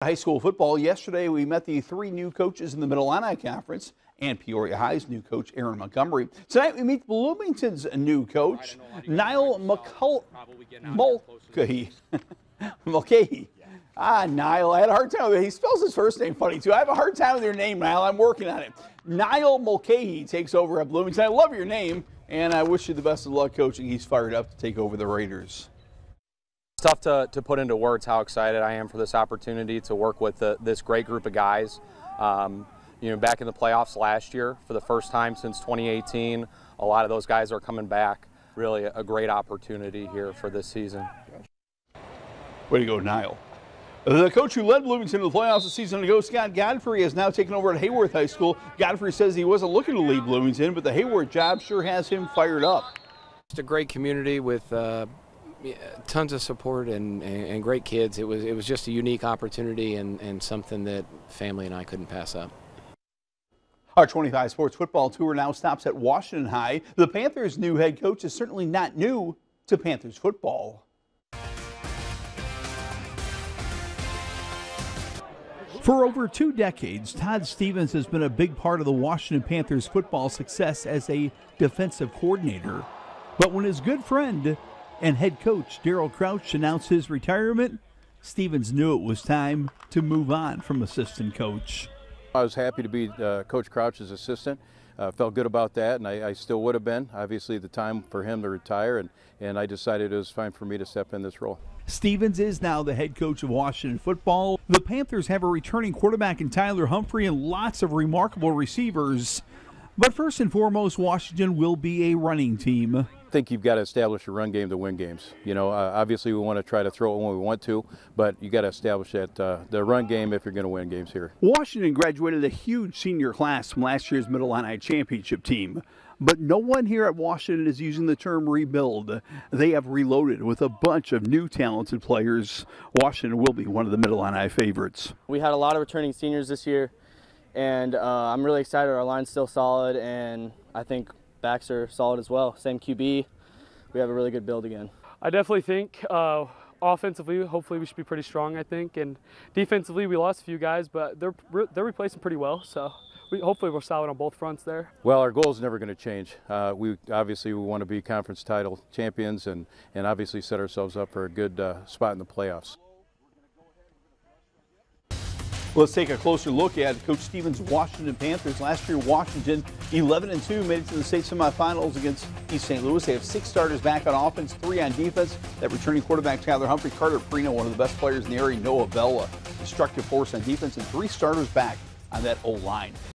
High school football. Yesterday, we met the three new coaches in the Mid-Illini Conference and Peoria High's new coach, Aaron Montgomery. Tonight, we meet Bloomington's new coach, Niall Mulcahy. Mulcahy. Niall, I had a hard time with it. He spells his first name funny, too. I have a hard time with your name, Niall. I'm working on it. Niall Mulcahy takes over at Bloomington. I love your name, and I wish you the best of luck coaching. He's fired up to take over the Raiders. It's tough to put into words how excited I am for this opportunity to work with this great group of guys. Back in the playoffs last year for the first time since 2018, a lot of those guys are coming back. Really a great opportunity here for this season. Way to go, Niall. The coach who led Bloomington to the playoffs a season ago, Scott Godfrey, has now taken over at Hayworth High School. Godfrey says he wasn't looking to leave Bloomington, but the Hayworth job sure has him fired up. It's a great community with tons of support and great kids. It was just a unique opportunity and something that family and I couldn't pass up. Our 25 Sports Football Tour now stops at Washington High. The Panthers' new head coach is certainly not new to Panthers football. For over 2 decades, Todd Stevens has been a big part of the Washington Panthers football success as a defensive coordinator. But when his good friend and head coach Daryl Crouch announced his retirement, Stevens knew it was time to move on from assistant coach. I was happy to be Coach Crouch's assistant. Felt good about that, and I still would have been. Obviously, the time for him to retire, and I decided it was fine for me to step in this role. Stevens is now the head coach of Washington football. The Panthers have a returning quarterback in Tyler Humphrey and lots of remarkable receivers. But first and foremost, Washington will be a running team. I think you've got to establish a run game to win games. Obviously we want to try to throw it when we want to, but you got to establish that the run game if you're going to win games here. Washington graduated a huge senior class from last year's Mid-Illini championship team, but no one here at Washington is using the term rebuild. They have reloaded with a bunch of new talented players. Washington will be one of the Mid-Illini favorites. We had a lot of returning seniors this year, and I'm really excited. Our line's still solid, and I think backs are solid as well. Same QB. We have a really good build again. I definitely think offensively, hopefully we should be pretty strong, I think. And defensively, we lost a few guys, but they're replacing pretty well. So hopefully we're solid on both fronts there. Well, our goal is never going to change. We want to be conference title champions and obviously set ourselves up for a good spot in the playoffs. Let's take a closer look at Coach Stevens' Washington Panthers. Last year, Washington 11-2 made it to the state semifinals against East St. Louis. They have 6 starters back on offense, 3 on defense. That returning quarterback, Tyler Humphrey, Carter Prino, one of the best players in the area, Noah Bella, destructive force on defense, and 3 starters back on that O-line.